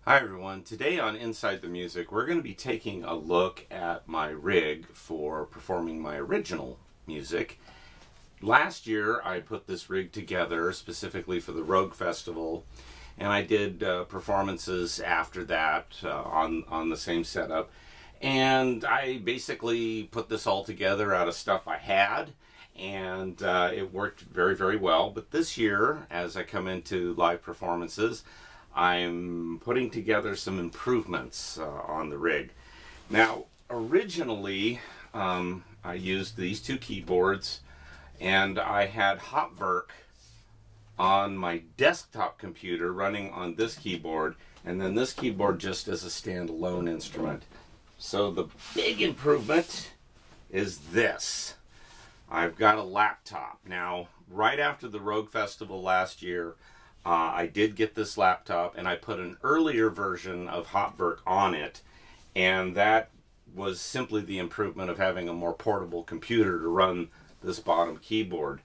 Hi everyone, today on Inside the Music we're going to be taking a look at my rig for performing my original music. Last year I put this rig together specifically for the Rogue Festival, and I did performances after that on the same setup, and I basically put this all together out of stuff I had, and it worked very well. But this year, as I come into live performances, I'm putting together some improvements on the rig. Now, originally, I used these two keyboards, and I had Hopwerk on my desktop computer running on this keyboard, and then this keyboard just as a standalone instrument. So the big improvement is this. I've got a laptop. Now, right after the Rogue Festival last year, I did get this laptop, and I put an earlier version of Hopwerk on it, and that was simply the improvement of having a more portable computer to run this bottom keyboard.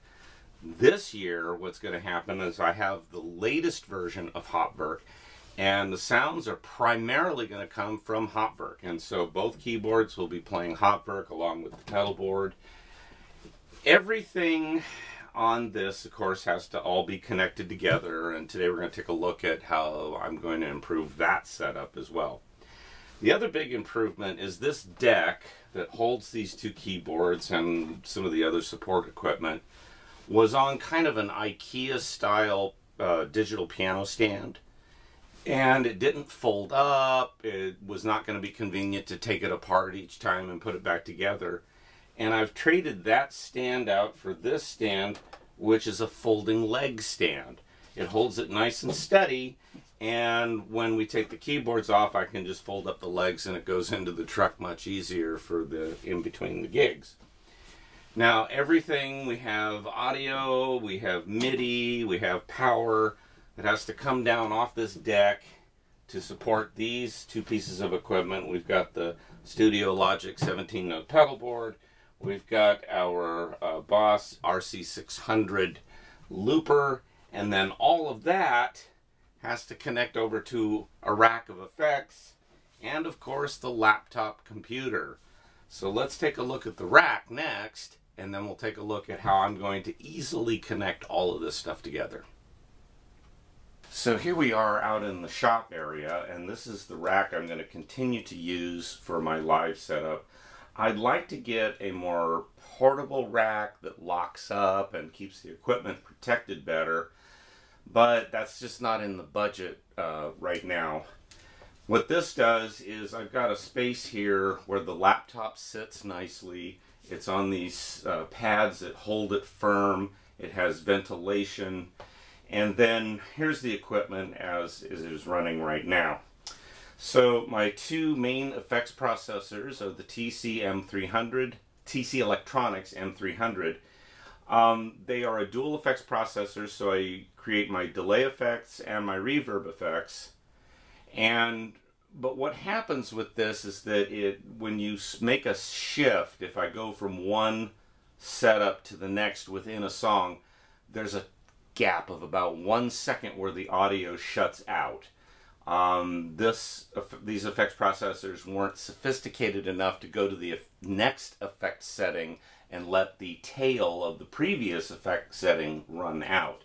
This year, what's going to happen is I have the latest version of Hopwerk, and the sounds are primarily going to come from Hopwerk, and so both keyboards will be playing Hopwerk along with the pedal board. Everything on this, of course, has to all be connected together, and today we're going to take a look at how I'm going to improve that setup as well. The other big improvement is this deck that holds these two keyboards and some of the other support equipment was on kind of an IKEA style digital piano stand, and it didn't fold up. It was not going to be convenient to take it apart each time and put it back together. And I've traded that stand out for this stand, which is a folding leg stand. It holds it nice and steady, and when we take the keyboards off, I can just fold up the legs and it goes into the truck much easier for the in between the gigs. Now, everything, we have audio, we have MIDI, we have power that has to come down off this deck to support these two pieces of equipment. We've got the Studio Logic 17-note pedal board. We've got our Boss RC600 looper, and then all of that has to connect over to a rack of effects, and of course the laptop computer. So let's take a look at the rack next, and then we'll take a look at how I'm going to easily connect all of this stuff together. So here we are out in the shop area, and this is the rack I'm going to continue to use for my live setup. I'd like to get a more portable rack that locks up and keeps the equipment protected better, but that's just not in the budget right now. What this does is I've got a space here where the laptop sits nicely. It's on these pads that hold it firm. It has ventilation, and then here's the equipment as it is running right now. So my two main effects processors are the TC Electronics M300. They are a dual effects processor, so I create my delay effects and my reverb effects. But what happens with this is that when you make a shift, if I go from one setup to the next within a song, there's a gap of about 1 second where the audio shuts out. These effects processors weren't sophisticated enough to go to the next effect setting and let the tail of the previous effect setting run out.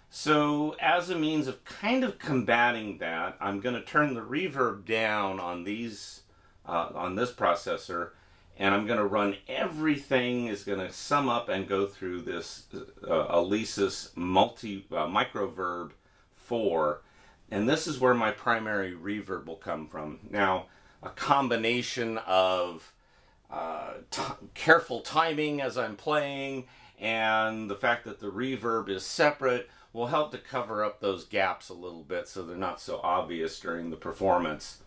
So as a means of kind of combating that, I'm going to turn the reverb down on this processor, and I'm going to run everything is going to sum up and go through this Alesis Microverb 4. And this is where my primary reverb will come from. Now, a combination of careful timing as I'm playing and the fact that the reverb is separate will help to cover up those gaps a little bit so they're not so obvious during the performance.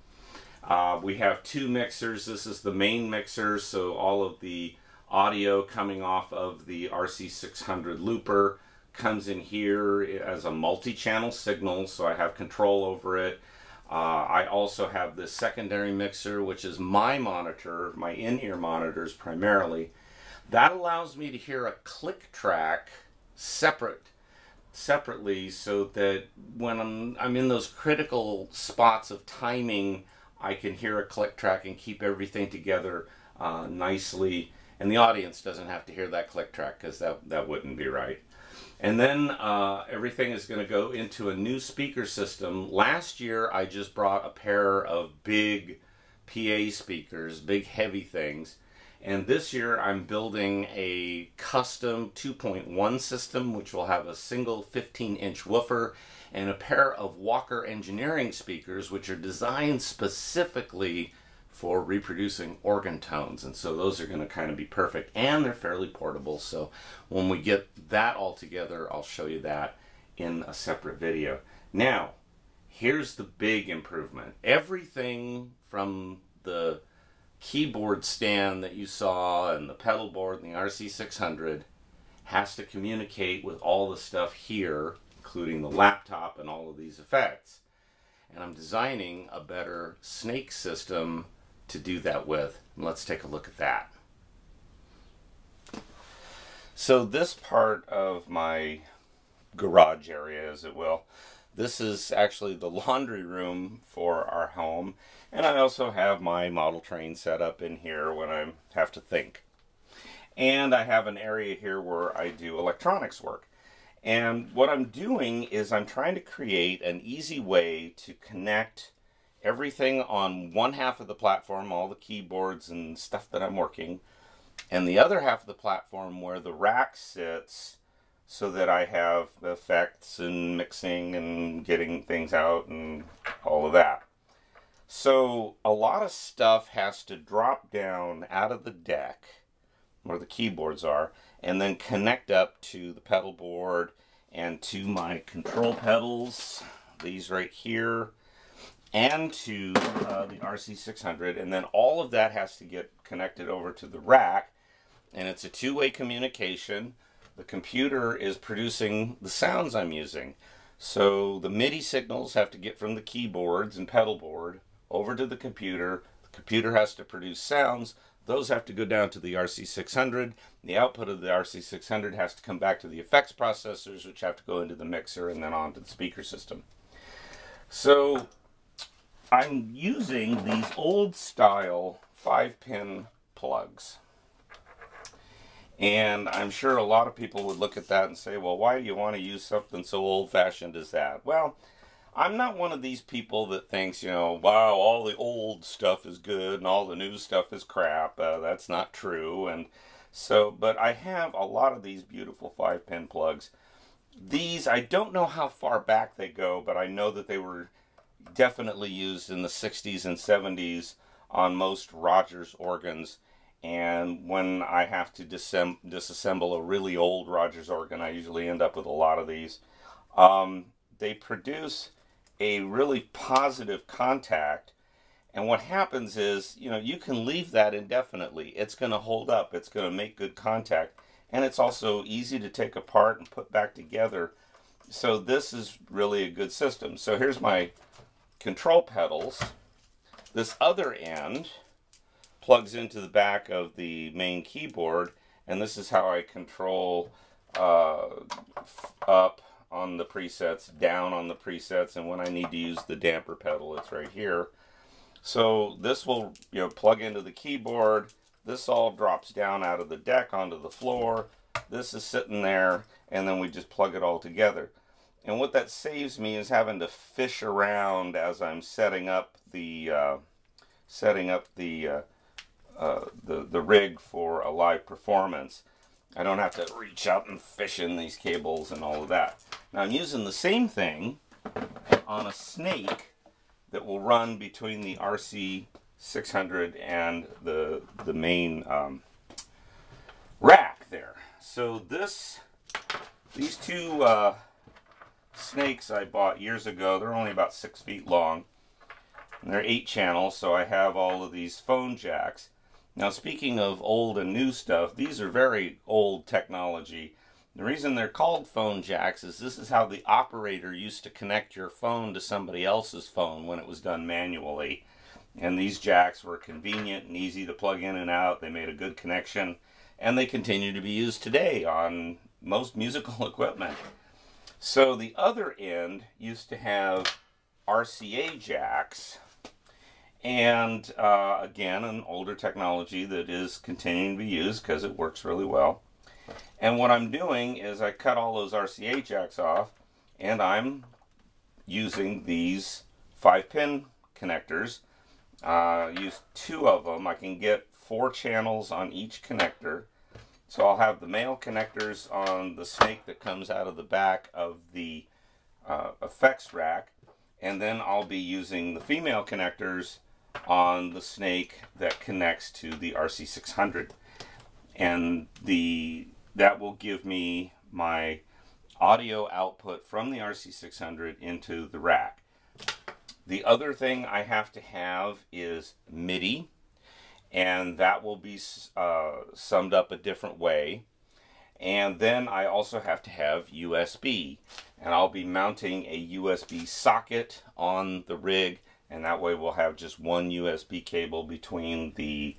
We have two mixers. This is the main mixer, so all of the audio coming off of the RC600 looper comes in here as a multi-channel signal, so I have control over it. I also have this secondary mixer, which is my monitor, my in-ear monitors primarily. That allows me to hear a click track separate separately so that when I'm in those critical spots of timing, I can hear a click track and keep everything together nicely, and the audience doesn't have to hear that click track, because that wouldn't be right. And then everything is going to go into a new speaker system. Last year I just brought a pair of big PA speakers, big heavy things, and this year I'm building a custom 2.1 system, which will have a single 15-inch woofer and a pair of Walker Engineering speakers, which are designed specifically for reproducing organ tones. And so those are going to kind of be perfect, and they're fairly portable. So when we get that all together, I'll show you that in a separate video. Now, here's the big improvement. Everything from the keyboard stand that you saw and the pedal board and the RC600 has to communicate with all the stuff here, including the laptop and all of these effects. And I'm designing a better snake system to do that with. And let's take a look at that. So this part of my garage area, as it will, this is actually the laundry room for our home. And I also have my model train set up in here when I have to think. And I have an area here where I do electronics work. And what I'm doing is I'm trying to create an easy way to connect everything on one half of the platform, all the keyboards and stuff that I'm working, and the other half of the platform where the rack sits, so that I have effects and mixing and getting things out and all of that. So a lot of stuff has to drop down out of the deck where the keyboards are and then connect up to the pedal board and to my control pedals, these right here, and to the RC600, and then all of that has to get connected over to the rack, and it's a two-way communication. The computer is producing the sounds I'm using. So the MIDI signals have to get from the keyboards and pedal board over to the computer. The computer has to produce sounds. Those have to go down to the RC600. The output of the RC600 has to come back to the effects processors, which have to go into the mixer and then onto the speaker system. So I'm using these old style 5-pin plugs. And I'm sure a lot of people would look at that and say, well, why do you want to use something so old-fashioned as that? Well, I'm not one of these people that thinks, you know, wow, all the old stuff is good and all the new stuff is crap. That's not true. And so, but I have a lot of these beautiful 5-pin plugs. These, I don't know how far back they go, but I know that they were definitely used in the 60s and 70s on most Rogers organs. And when I have to disassemble a really old Rogers organ, I usually end up with a lot of these. They produce a really positive contact, and what happens is, you know, you can leave that indefinitely. It's going to hold up, it's going to make good contact, and it's also easy to take apart and put back together. So this is really a good system. So here's my control pedals. This other end plugs into the back of the main keyboard, and this is how I control up on the presets, down on the presets, and when I need to use the damper pedal, it's right here. So this will, you know, plug into the keyboard. This all drops down out of the deck onto the floor. This is sitting there, and then we just plug it all together. And what that saves me is having to fish around as I'm setting up the rig for a live performance. I don't have to reach out and fish in these cables and all of that. Now I'm using the same thing on a snake that will run between the RC600 and the main rack there. So these two snakes I bought years ago, they're only about 6 feet long. And they're 8 channels, so I have all of these phone jacks. Now, speaking of old and new stuff, these are very old technology. The reason they're called phone jacks is this is how the operator used to connect your phone to somebody else's phone when it was done manually. And these jacks were convenient and easy to plug in and out. They made a good connection, and they continue to be used today on most musical equipment. So the other end used to have RCA jacks, and again, an older technology that is continuing to be used because it works really well. And what I'm doing is I cut all those RCA jacks off, and I'm using these 5-pin connectors. Use 2 of them. I can get 4 channels on each connector. So I'll have the male connectors on the snake that comes out of the back of the effects rack, and then I'll be using the female connectors on the snake that connects to the RC600. And that will give me my audio output from the RC600 into the rack. The other thing I have to have is MIDI, and that will be summed up a different way. And then I also have to have USB, and I'll be mounting a USB socket on the rig, and that way we'll have just one USB cable between the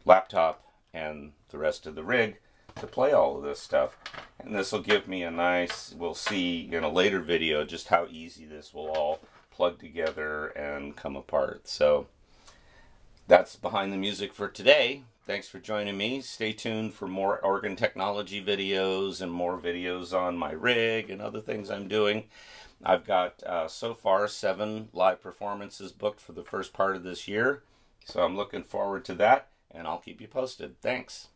laptop and the rest of the rig to play all of this stuff. And this will give me a nice, we'll see in a later video just how easy this will all plug together and come apart. So that's behind the music for today. Thanks for joining me. Stay tuned for more organ technology videos and more videos on my rig and other things I'm doing. I've got so far 7 live performances booked for the first part of this year, so I'm looking forward to that, and I'll keep you posted. Thanks.